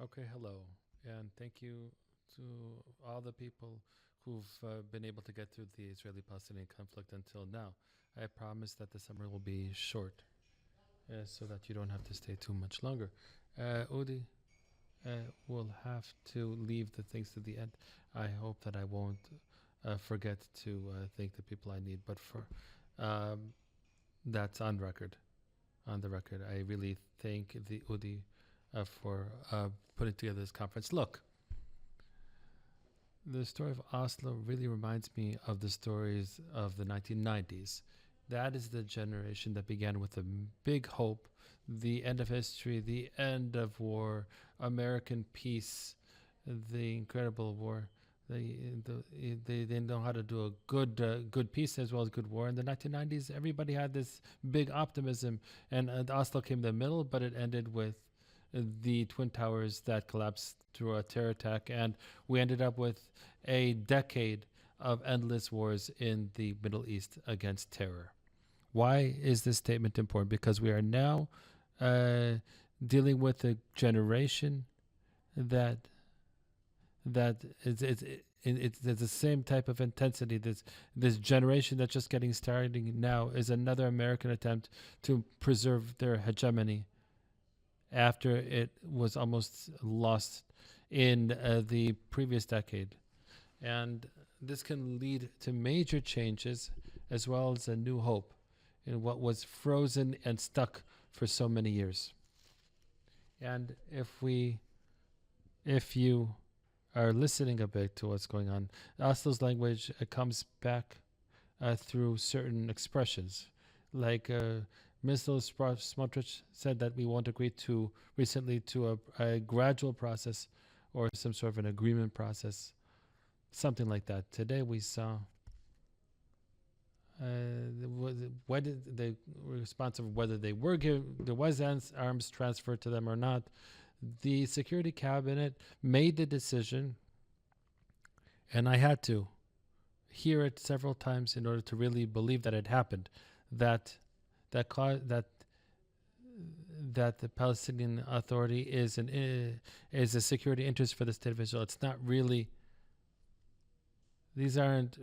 Okay, hello, and thank you to all the people who've been able to get through the Israeli-Palestinian conflict until now. I promise that the summer will be short, so that you don't have to stay too much longer. Udi will have to leave the things to the end. I hope that I won't forget to thank the people I need, but for um, that's on record. On the record, I really thank the Udi for putting together this conference. Look, the story of Oslo really reminds me of the stories of the 1990s. That is the generation that began with a big hope, the end of history, the end of war, American peace, the incredible war. They know how to do a good peace as well as good war. In the 1990s, everybody had this big optimism, and Oslo came in the middle, but it ended with the Twin Towers that collapsed through a terror attack, and we ended up with a decade of endless wars in the Middle East against terror. Why is this statement important? Because we are now uh, dealing with a generation that that it's the same type of intensity. This generation that's just getting starting now is another American attempt to preserve their hegemony after it was almost lost in the previous decade. And this can lead to major changes as well as a new hope in what was frozen and stuck for so many years. And if you are listening a bit to what's going on, Oslo's language comes back through certain expressions, like Mr. Smotrich said that we won't agree to recently to a gradual process or some sort of an agreement process, something like that. Today we saw whether the response of whether they were there was arms transferred to them or not. The Security Cabinet made the decision, and I had to hear it several times in order to really believe that it happened. That that that that the Palestinian Authority is a security interest for the state of Israel. It's not really. These aren't.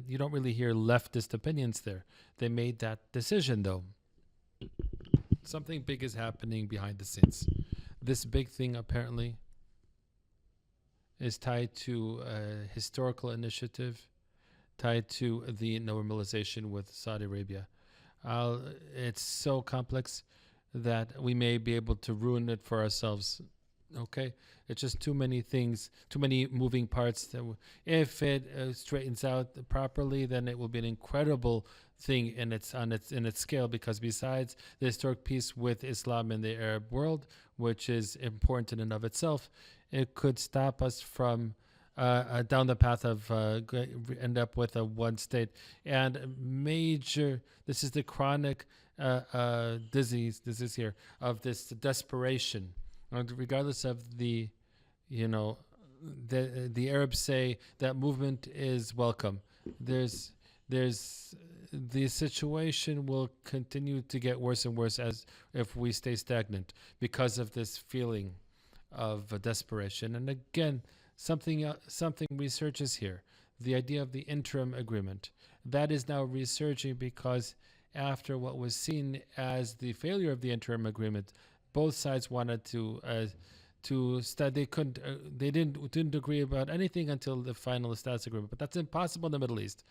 You don't really hear leftist opinions there. They made that decision though. Something big is happening behind the scenes. This big thing apparently is tied to a historical initiative, tied to the normalization with Saudi Arabia. It's so complex that we may be able to ruin it for ourselves. Okay, it's just too many things, too many moving parts. If it straightens out properly, then it will be an incredible thing in its scale. Because besides the historic peace with Islam in the Arab world, which is important in and of itself, it could stop us from down the path of end up with a one state and major. This is the chronic disease. This is here of this desperation, regardless of you know, the Arabs say that movement is welcome. There's the situation will continue to get worse and worse as if we stay stagnant because of this feeling of desperation. And again, something researches here. The idea of the interim agreement that is now researching because after what was seen as the failure of the interim agreement, both sides wanted to study. They couldn't. They didn't agree about anything until the final status agreement. But that's impossible in the Middle East.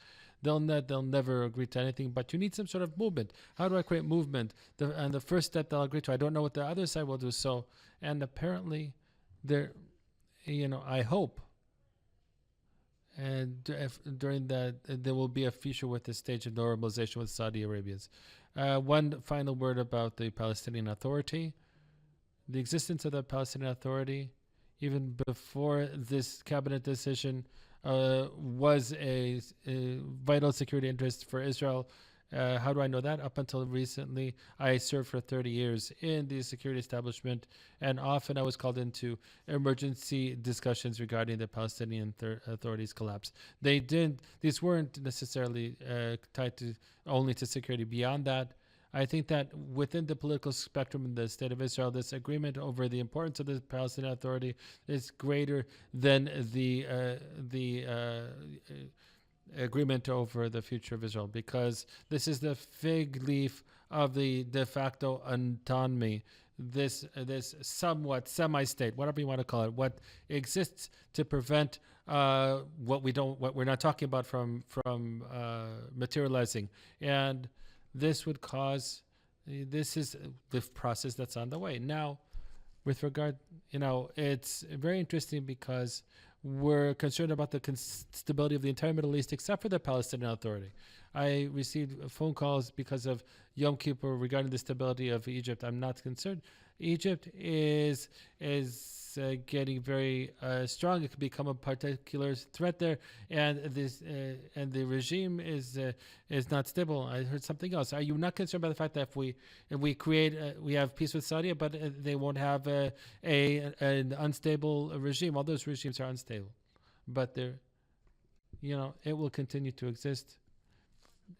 They'll never agree to anything. But you need some sort of movement. How do I create movement? And the first step they'll agree to. I don't know what the other side will do. So, and apparently, there, I hope. And during that, there will be a future with the stage of normalization with Saudi Arabians. One final word about the Palestinian Authority. The existence of the Palestinian Authority, even before this cabinet decision, was a vital security interest for Israel. How do I know that? Up until recently, I served for 30 years in the security establishment, and often I was called into emergency discussions regarding the Palestinian Authority's collapse. These weren't necessarily tied to only to security. Beyond that, I think that within the political spectrum in the State of Israel, this agreement over the importance of the Palestinian Authority is greater than the agreement over the future of Israel, because this is the fig leaf of the de facto autonomy. This somewhat semi-state, whatever you want to call it, what exists to prevent what we're not talking about from materializing, and this would cause. This is the process that's on the way now. With regard, it's very interesting because we're concerned about the stability of the entire Middle East, except for the Palestinian Authority. I received phone calls because of Yom Kippur regarding the stability of Egypt. I'm not concerned. Egypt is getting very strong. It could become a particular threat there, and and the regime is not stable. I heard something else. Are you not concerned about the fact that if we create we have peace with Saudi, but they won't have an unstable regime? All those regimes are unstable, but it will continue to exist.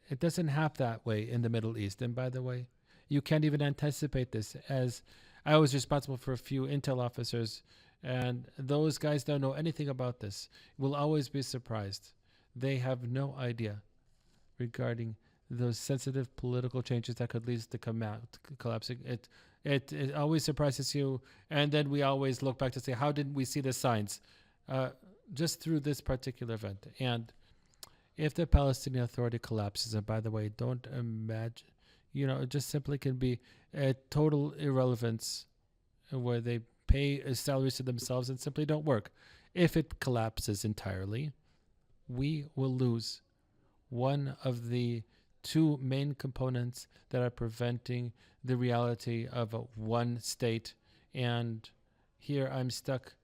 It doesn't happen that way in the Middle East. And by the way, you can't even anticipate this, as I was responsible for a few intel officers, and those guys don't know anything about this. Will always be surprised. They have no idea regarding those sensitive political changes that could lead to collapsing. It always surprises you, and then we always look back to say, how didn't we see the signs? Just through this particular event. And if the Palestinian Authority collapses, and by the way, don't imagine, it just simply can be a total irrelevance where they pay salaries to themselves and simply don't work. If it collapses entirely, we will lose one of the two main components that are preventing the reality of a one state. And here I'm stuck.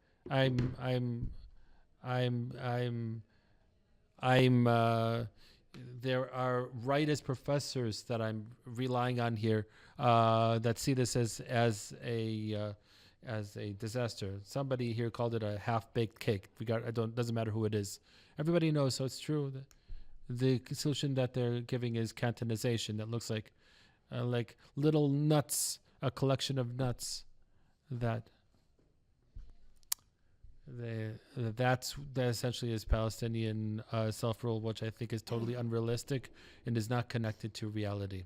There are rightist professors that I'm relying on here that see this as a disaster. Somebody here called it a half-baked cake. Doesn't matter who it is. Everybody knows, so it's true. The solution that they're giving is cantonization. That looks like little nuts, a collection of nuts that that essentially is Palestinian self-rule, which I think is totally unrealistic and is not connected to reality.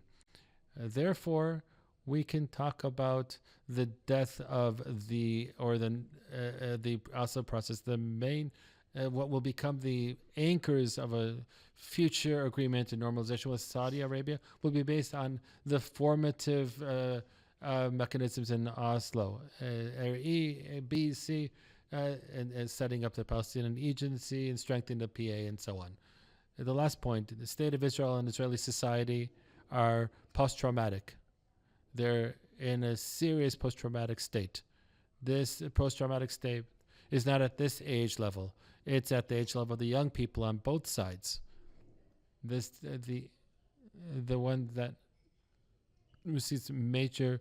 Therefore, we can talk about the death of the Oslo process. The main, what will become the anchors of a future agreement and normalization with Saudi Arabia will be based on the formative mechanisms in Oslo, E, B, C. And setting up the Palestinian agency and strengthening the PA and so on. The last point, the state of Israel and Israeli society are post-traumatic. They're in a serious post-traumatic state. This post-traumatic state is not at this age level. It's at the age level of the young people on both sides. The one that receives major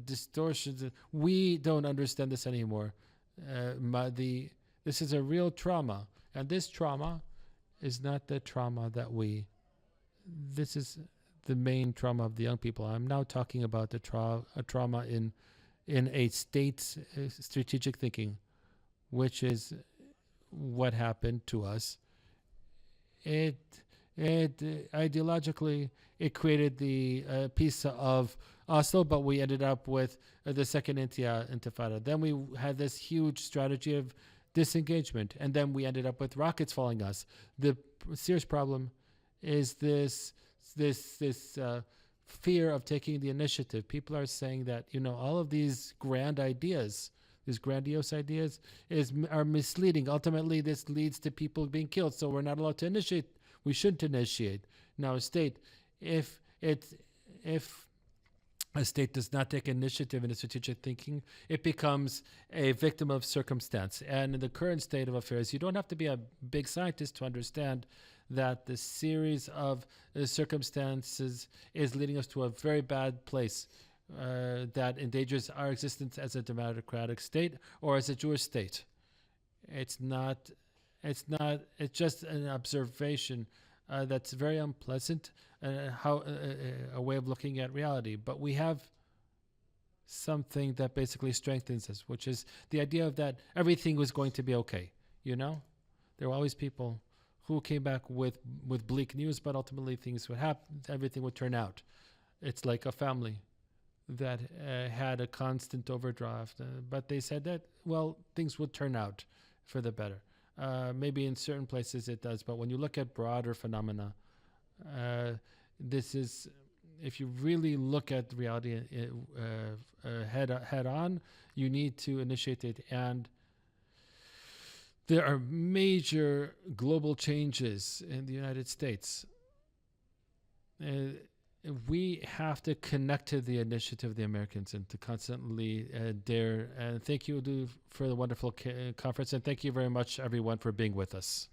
distortions. We don't understand this anymore. This is a real trauma, and this trauma is not the trauma that this is the main trauma of the young people. I'm now talking about a trauma in a state's strategic thinking, which is what happened to us. It ideologically, it created the peace of Oslo, but we ended up with the second intifada. Then we had this huge strategy of disengagement, and then we ended up with rockets falling us. The serious problem is this fear of taking the initiative. People are saying that all of these grand ideas, these grandiose ideas, are misleading. Ultimately, this leads to people being killed. So we're not allowed to initiate. We shouldn't initiate. Now, a state, if a state does not take initiative in its strategic thinking, it becomes a victim of circumstance. And in the current state of affairs, you don't have to be a big scientist to understand that the series of circumstances is leading us to a very bad place that endangers our existence as a democratic state or as a Jewish state. It's just an observation that's very unpleasant. a way of looking at reality. But we have something that basically strengthens us, which is the idea of that everything was going to be okay. You know, there were always people who came back with bleak news, but ultimately things would happen. Everything would turn out. It's like a family that had a constant overdraft, but they said that, well, things would turn out for the better. Maybe in certain places it does, but when you look at broader phenomena, this is, if you really look at reality head on, you need to initiate it. And there are major global changes in the United States. We have to connect to the initiative of the Americans and to constantly dare. And thank you for the wonderful conference. And thank you very much, everyone, for being with us.